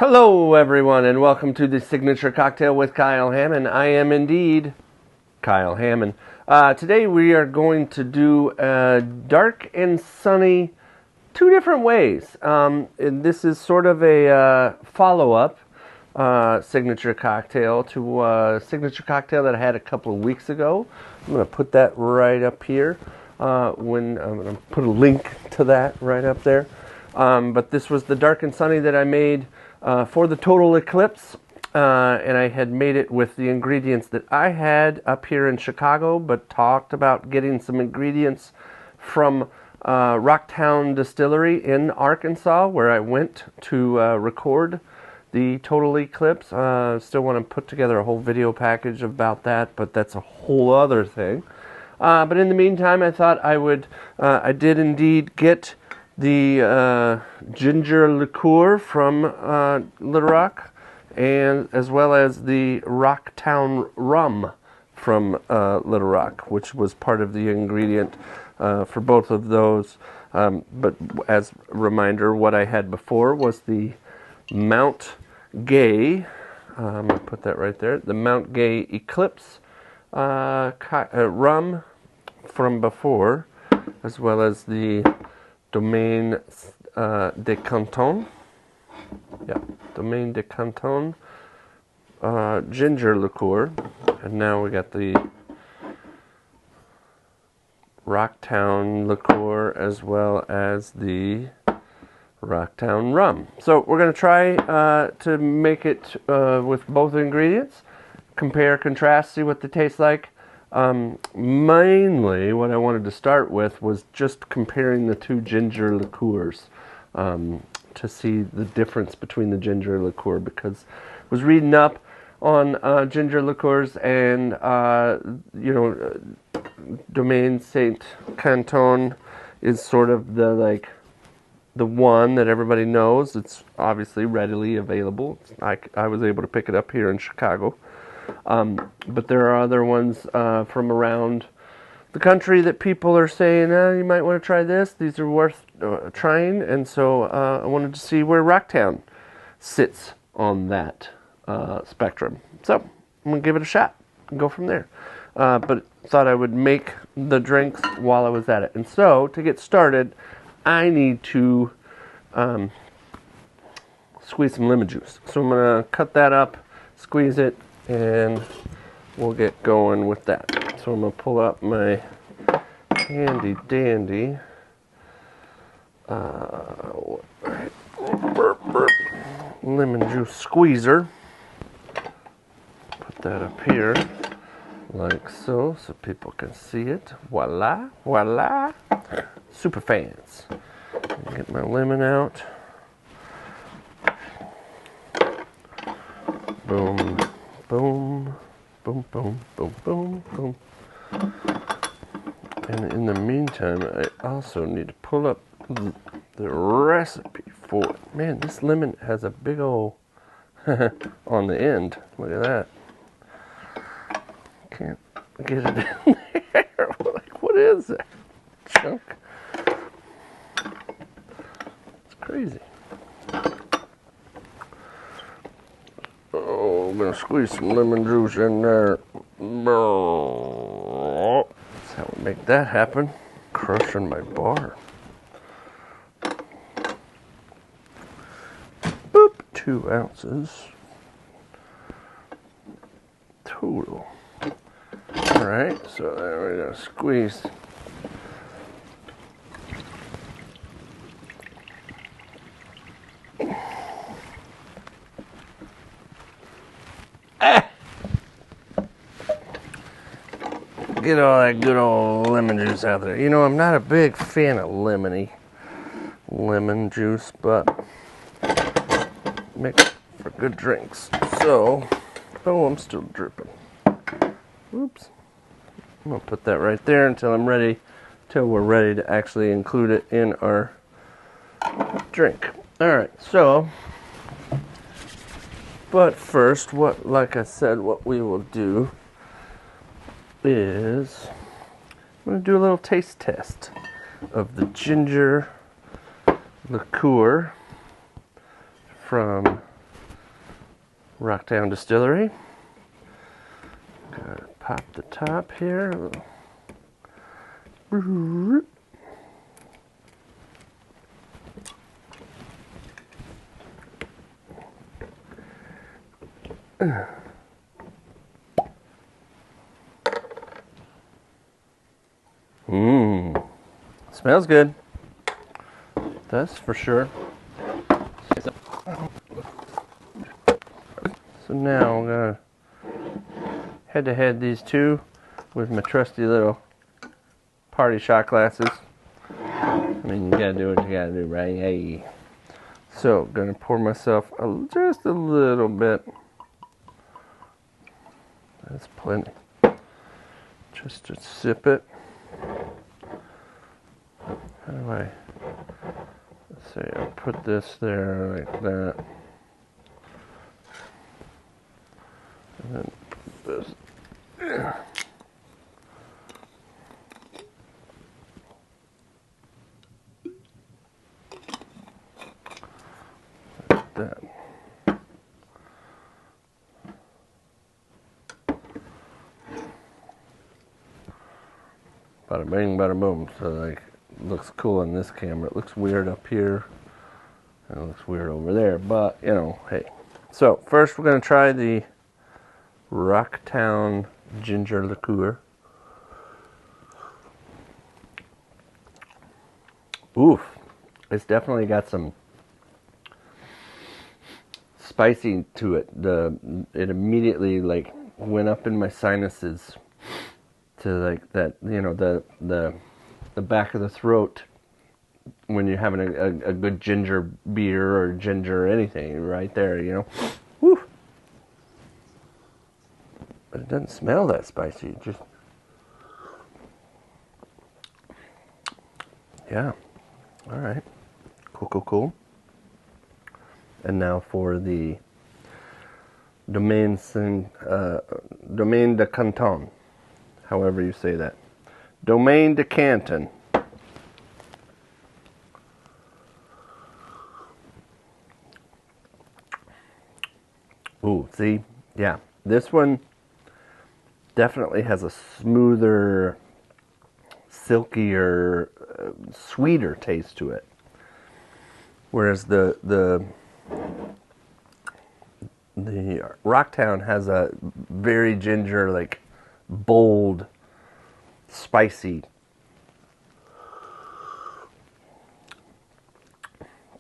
Hello everyone and welcome to the Signature Cocktail with Kyle Hammond. I am indeed Kyle Hammond. Today we are going to do a dark and sunny two different ways. And this is sort of a follow-up signature cocktail to a signature cocktail that I had a couple of weeks ago. I'm going to put that right up here. I'm going to put a link to that right up there. But this was the dark and sunny that I made for the total eclipse, and I had made it with the ingredients that I had up here in Chicago, but talked about getting some ingredients from Rocktown Distillery in Arkansas, where I went to record the total eclipse. Still want to put together a whole video package about that, but that's a whole other thing. But in the meantime, I thought I did indeed get the ginger liqueur from Little Rock, and as well as the Rocktown rum from Little Rock, which was part of the ingredient for both of those. But as a reminder, what I had before was the Mount Gay, I'm going to put that right there, the Mount Gay Eclipse rum from before, as well as the Domaine de Canton. Yeah, Domaine de Canton ginger liqueur. And now we got the Rocktown liqueur as well as the Rocktown rum. So we're going to try to make it with both ingredients. Compare, contrast, see what they taste like. Mainly what I wanted to start with was just comparing the two ginger liqueurs to see the difference between the ginger liqueur, because I was reading up on ginger liqueurs, and Domaine Saint Canton is sort of the one that everybody knows. It's obviously readily available. I was able to pick it up here in Chicago. But there are other ones from around the country that people are saying, you might want to try this. These are worth trying. And so I wanted to see where Rocktown sits on that spectrum. So I'm going to give it a shot and go from there. But thought I would make the drinks while I was at it. And so to get started, I need to squeeze some lemon juice. So I'm going to cut that up, squeeze it, and we'll get going with that. So I'm going to pull up my handy dandy lemon juice squeezer. Put that up here like so people can see it. Voila, voila. Super fans. Get my lemon out. Boom. Boom, boom, boom, boom, boom, boom. And in the meantime, I also need to pull up the recipe for it. Man, this lemon has a big old on the end. Look at that. Can't get it in there. Like, what is that chunk? It's crazy. Oh, I'm going to squeeze some lemon juice in there. That's how we make that happen. Crushing my bar. Boop. 2 ounces. Total. Alright, so there we're going to squeeze. Get all that good old lemon juice out there. You know, I'm not a big fan of lemon juice, but makes for good drinks. So, oh, I'm still dripping. Oops. I'm going to put that right there until we're ready to actually include it in our drink. Alright, so, but first, like I said, what we will do is I'm going to do a little taste test of the ginger liqueur from Rocktown Distillery. Gotta pop the top here. Smells good. That's for sure. So now I'm gonna head to head these two with my trusty little party shot glasses. I mean, you gotta do what you gotta do, right? Hey. So, gonna pour myself just a little bit. That's plenty. Just to sip it. How do I? Let's say I'll put this there like that. And then put this. Like that. Bada bing, bada boom. So like, it looks cool on this camera. It looks weird up here. And it looks weird over there. But, you know, hey. So, first we're going to try the Rocktown Ginger Liqueur. Oof. It's definitely got some spicy to it. It immediately, like, went up in my sinuses to, like, that, you know, the back of the throat when you're having a good ginger beer or ginger or anything right there, you know. Woo. But it doesn't smell that spicy. It just, yeah. All right. Cool, cool, cool. And now for the Domaine de Canton, however you say that. Domaine de Canton. Ooh, see? Yeah. This one definitely has a smoother, silkier, sweeter taste to it. Whereas the Rocktown has a very ginger, like, bold, spicy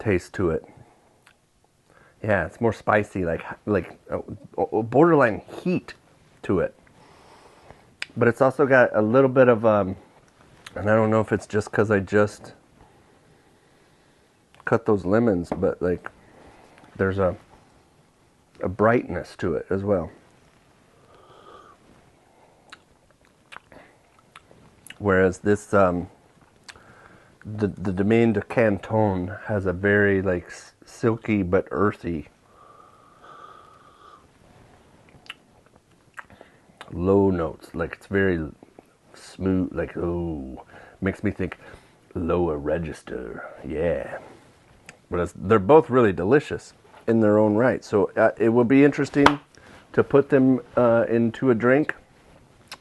taste to it. Yeah, it's more spicy, like borderline heat to it. But it's also got a little bit of, and I don't know if it's just because I just cut those lemons, but like there's a brightness to it as well. Whereas this, the Domaine de Canton has a very like silky but earthy, low notes. Like it's very smooth. Like, oh, makes me think lower register. Yeah. But they're both really delicious in their own right. So it will be interesting to put them into a drink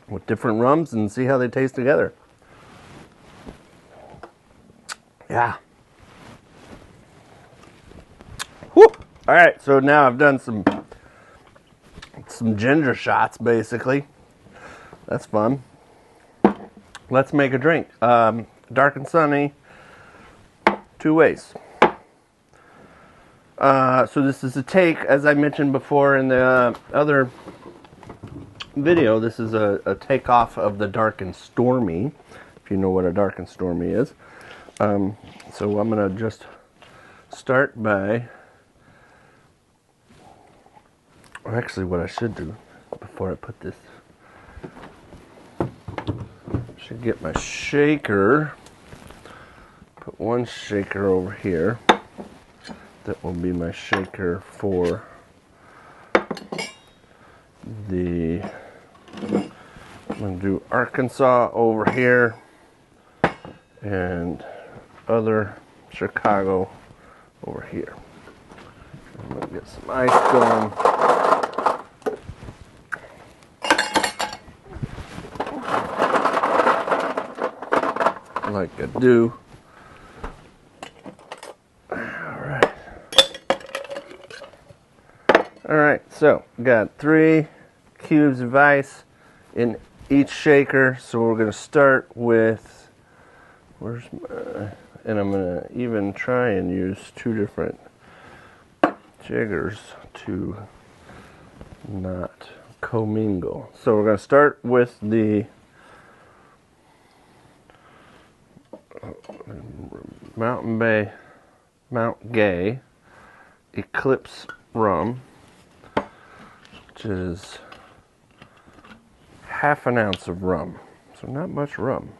with different rums and see how they taste together. Yeah. Whew. All right, so now I've done some ginger shots, basically. That's fun. Let's make a drink. Dark and sunny, 2 ways. So this is a take, as I mentioned before in the other video, this is a takeoff of the dark and stormy, if you know what a dark and stormy is. So I'm going to just start by, or actually what I should do before I put this, I should get my shaker, put one shaker over here. That will be my shaker for the, I'm going to do Arkansas over here and other Chicago over here. I'm going to get some ice going. Like I do. Alright, so got 3 cubes of ice in each shaker. So we're going to start with, and I'm going to even try and use 2 different jiggers to not commingle. So we're going to start with the Mount Gay Eclipse rum, which is half an ounce of rum, so not much rum.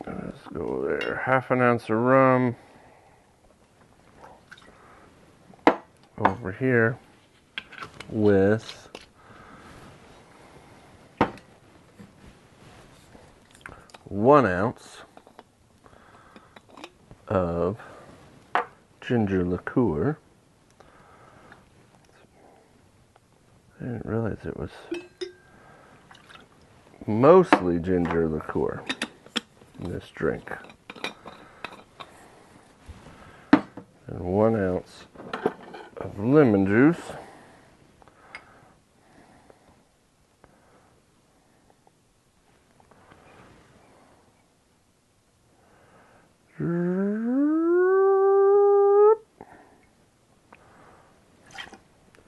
Let's go there. Half an ounce of rum over here with 1 ounce of ginger liqueur. I didn't realize it was mostly ginger liqueur in this drink. And 1 ounce of lemon juice.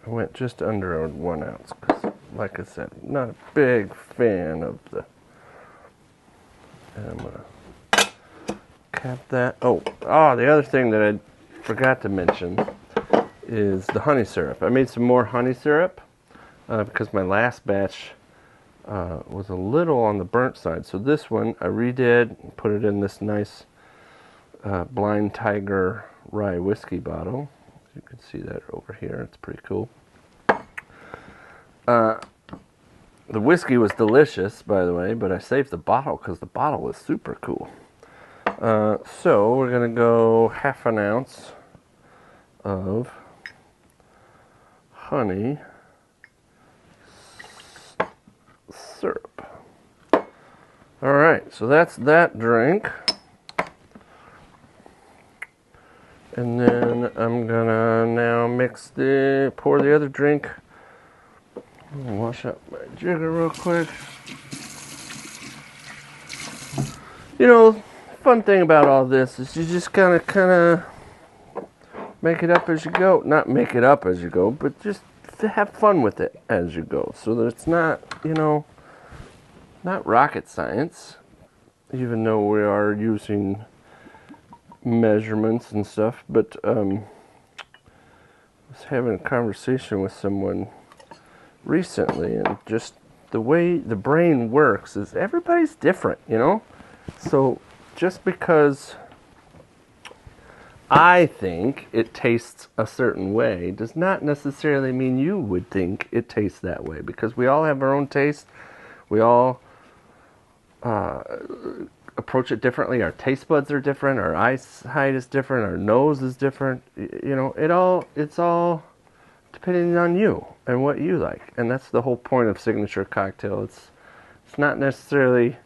I went just under 1 ounce because, like I said, I'm not a big fan of the. And I'm gonna cap that. Oh, the other thing that I forgot to mention is the honey syrup. I made some more honey syrup because my last batch was a little on the burnt side. So this one I redid and put it in this nice Blind Tiger rye whiskey bottle. You can see that over here. It's pretty cool. The whiskey was delicious, by the way, but I saved the bottle because the bottle was super cool. So we're going to go half an ounce of honey syrup. All right, so that's that drink. And then I'm gonna now pour the other drink. Wash up my jigger real quick. You know, fun thing about all this is you just kind of make it up as you go. Not make it up as you go, but just have fun with it as you go. So that it's not, not rocket science, even though we are using measurements and stuff. But I was having a conversation with someone recently, and just the way the brain works is everybody's different, so just because I think it tastes a certain way does not necessarily mean you would think it tastes that way, because we all have our own taste. We all approach it differently. Our taste buds are different, our eyesight is different, our nose is different. It's all depending on you and what you like. And that's the whole point of Signature Cocktail. It's not necessarily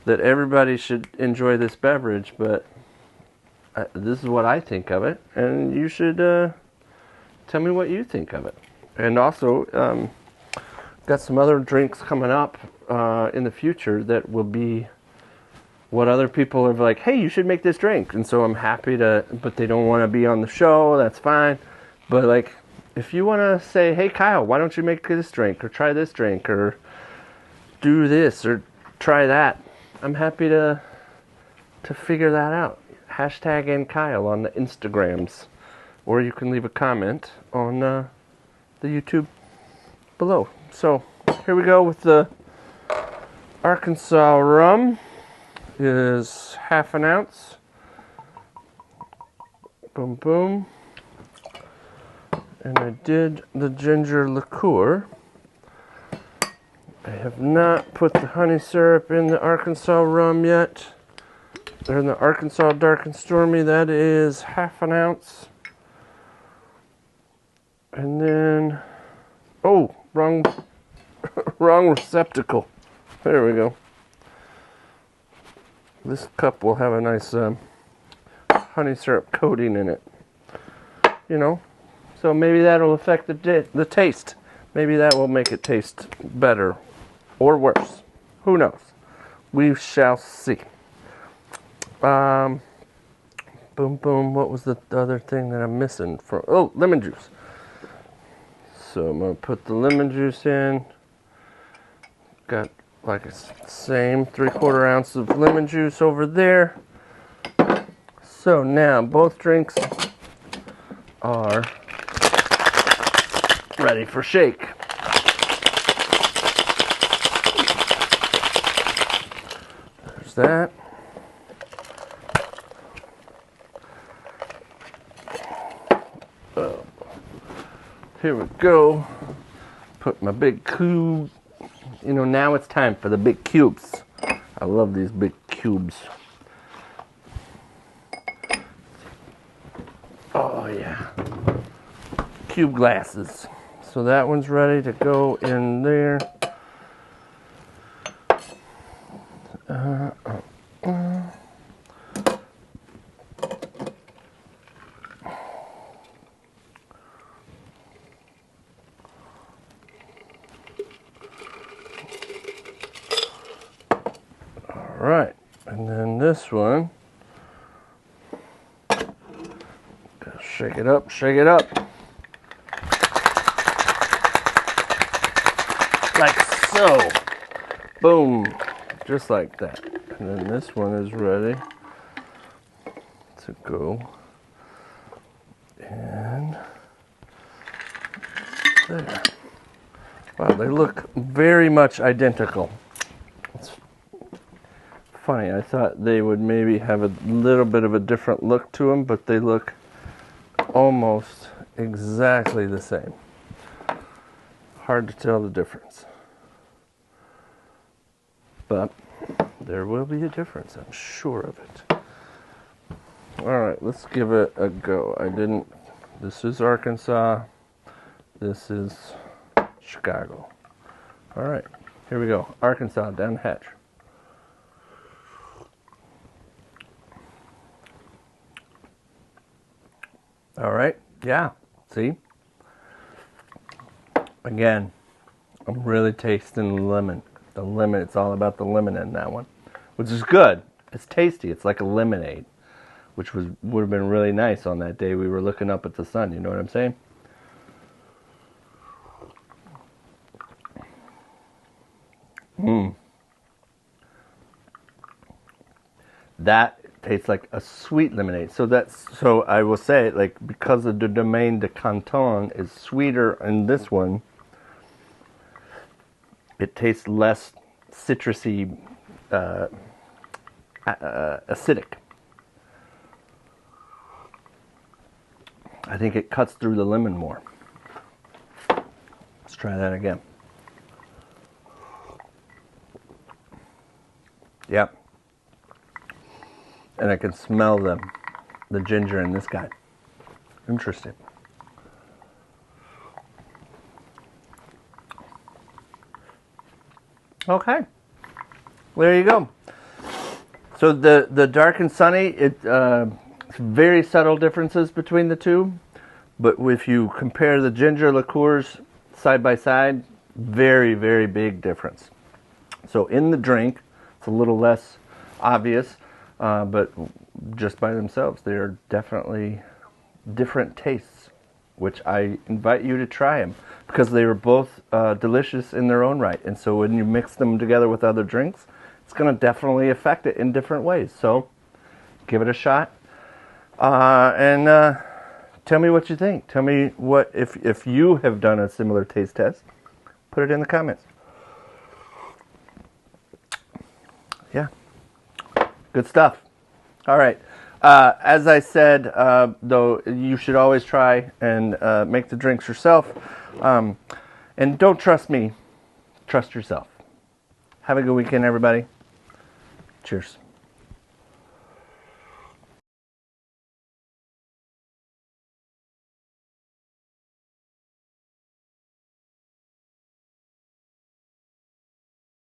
that everybody should enjoy this beverage, but this is what I think of it, and you should tell me what you think of it. And also, got some other drinks coming up in the future that will be what other people are like, hey, you should make this drink. And so I'm happy to, but they don't want to be on the show, that's fine. But like, if you want to say, hey, Kyle, why don't you make this drink, or try this drink, or do this, or try that, I'm happy to figure that out. Hashtag and Kyle on the Instagrams, or you can leave a comment on the YouTube below. So here we go with the Arkansas rum. Is half an ounce. Boom, boom. And I did the ginger liqueur. I have not put the honey syrup in the Arkansas rum yet. They're in the Arkansas Dark and Stormy. That is half an ounce. And then, oh, wrong receptacle. There we go. This cup will have a nice honey syrup coating in it. You know, so maybe that'll affect the taste. Maybe that will make it taste better or worse. Who knows? We shall see. Boom, boom. What was the other thing that I'm missing? Oh, lemon juice. So I'm going to put the lemon juice in. Got like a same 3/4 ounce of lemon juice over there. So now both drinks are ready for shake. There's that. Here we go. Put my big cube. You know, now it's time for the big cubes. I love these big cubes. Oh yeah. Cube glasses. So that one's ready to go in there. All right, and then this one. Shake it up, shake it up. Like so. Boom. Just like that. And then this one is ready to go in there. Wow, they look very much identical. It's funny, I thought they would maybe have a little bit of a different look to them, but they look almost exactly the same. Hard to tell the difference. But there will be a difference, I'm sure of it. Alright, let's give it a go. This is Arkansas. This is Chicago. Alright, here we go. Arkansas, down the hatch. Alright, yeah, see? Again, I'm really tasting the lemon. The lemon, it's all about the lemon in that one, which is good. It's tasty. It's like a lemonade, which would have been really nice on that day we were looking up at the sun. You know what I'm saying? That tastes like a sweet lemonade. So I will say, like, because the Domaine de Canton is sweeter in this one, it tastes less citrusy, acidic. I think it cuts through the lemon more. Let's try that again. Yep. And I can smell the ginger in this guy. Interesting. Okay, there you go. So the dark and sunny, it's very subtle differences between the two, but if you compare the ginger liqueurs side by side, very, very big difference. So in the drink, it's a little less obvious, but just by themselves, they are definitely different tastes, which I invite you to try them, because they were both delicious in their own right. And so when you mix them together with other drinks, it's going to definitely affect it in different ways. So give it a shot, and tell me what you think. Tell me what if you have done a similar taste test. Put it in the comments. Yeah, good stuff. All right. As I said, though, you should always try and make the drinks yourself. And don't trust me. Trust yourself. Have a good weekend, everybody. Cheers.